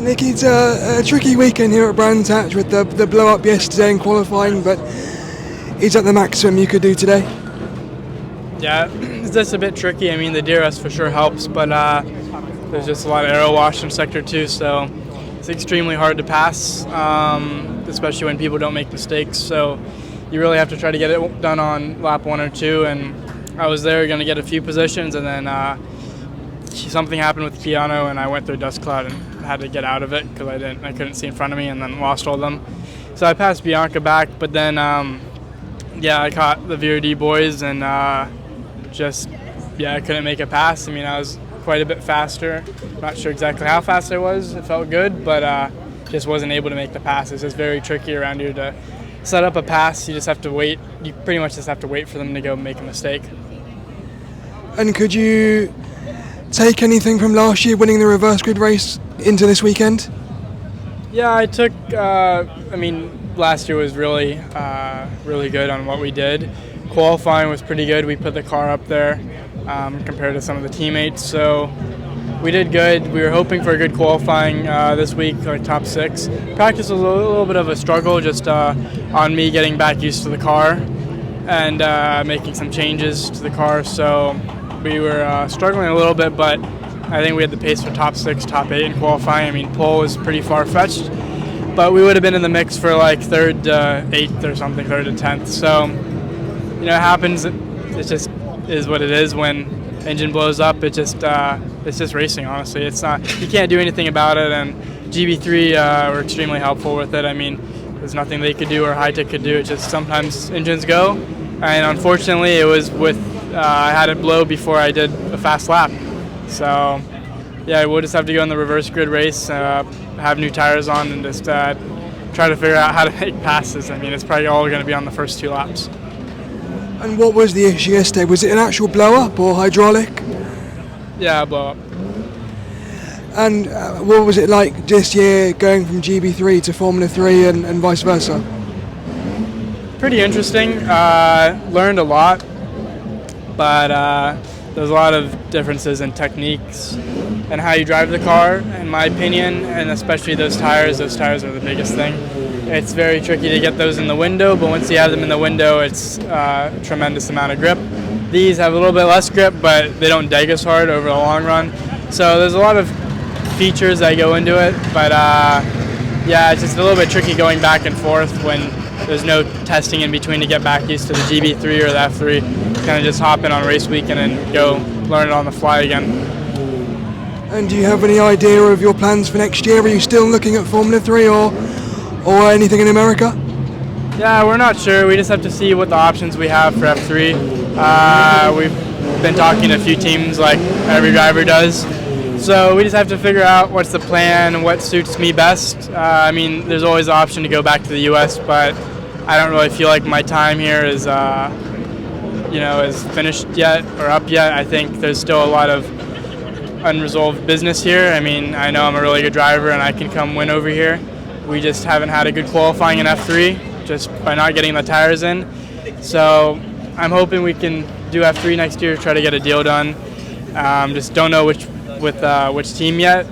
Nikita, a tricky weekend here at Brands Hatch with the blow up yesterday in qualifying, but is that the maximum you could do today? Yeah, it's just a bit tricky. I mean, the DRS for sure helps, but there's just a lot of aero wash in Sector 2, so it's extremely hard to pass, especially when people don't make mistakes. So you really have to try to get it done on lap 1 or 2, and I was there going to get a few positions, and then something happened with the piano, and I went through a dust cloud and had to get out of it because I couldn't see in front of me, and then lost all of them. So I passed Bianca back, but then I caught the VRD boys and I couldn't make a pass. I mean, I was quite a bit faster. Not sure exactly how fast I was. It felt good, but just wasn't able to make the pass. It's just very tricky around here to set up a pass. You just have to wait. You pretty much just have to wait for them to go make a mistake. And could you take anything from last year winning the reverse grid race into this weekend? Yeah, I took, last year was really good on what we did. Qualifying was pretty good. We put the car up there compared to some of the teammates, so we did good. We were hoping for a good qualifying this week, like top 6. Practice was a little bit of a struggle just on me getting back used to the car and making some changes to the car, so we were struggling a little bit, but I think we had the pace for top 6, top 8 in qualifying. I mean, pole was pretty far-fetched, but we would have been in the mix for like 3rd to 8th or something, 3rd to 10th. So, it happens. It just is what it is. When engine blows up, it's just racing, honestly. It's not, you can't do anything about it, and GB3 were extremely helpful with it. I mean, there's nothing they could do or Hitech could do. It's just sometimes engines go, and unfortunately it was with, I had it blow before I did a fast lap. So, yeah, we'll just have to go in the reverse grid race, have new tires on, and just try to figure out how to make passes. I mean, it's probably all going to be on the first 2 laps. And what was the issue yesterday? Was it an actual blow-up or hydraulic? Yeah, blow-up. And what was it like this year going from GB3 to Formula 3 and vice versa? Pretty interesting. Learned a lot, but there's a lot of differences in techniques and how you drive the car, in my opinion, and especially those tires. Those tires are the biggest thing. It's very tricky to get those in the window, but once you have them in the window, it's a tremendous amount of grip. These have a little bit less grip, but they don't dig as hard over the long run. So there's a lot of features that go into it, but it's just a little bit tricky going back and forth when there's no testing in between to get back used to the GB3 or the F3. Kind of just hop in on race weekend and go learn it on the fly again. And do you have any idea of your plans for next year? Are you still looking at Formula 3 or anything in America? Yeah, we're not sure. We just have to see what the options we have for F3. We've been talking to a few teams like every driver does. So we just have to figure out what's the plan and what suits me best. I mean, there's always the option to go back to the U.S., but I don't really feel like my time here is finished yet or up yet. I think there's still a lot of unresolved business here. I mean, I know I'm a really good driver and I can come win over here. We just haven't had a good qualifying in F3 just by not getting the tires in. So I'm hoping we can do F3 next year, try to get a deal done. Just don't know which team yet.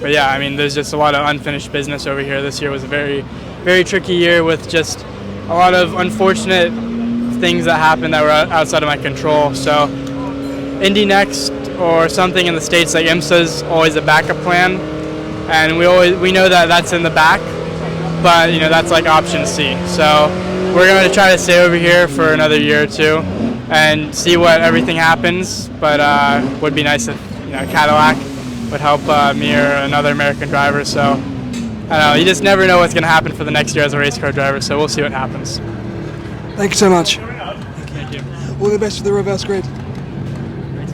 But yeah, I mean, there's just a lot of unfinished business over here. This year was a very, very tricky year with just a lot of unfortunate things that happened that were outside of my control. So Indy next or something in the States like IMSA is always a backup plan, and we know that that's in the back, but that's like option C. So we're going to try to stay over here for another year or 2 and see what everything happens, but would be nice if Cadillac would help me or another American driver. So I don't know, you just never know what's going to happen for the next year as a race car driver, so we'll see what happens. Thank you so much. Thank you. All the best for the reverse grid.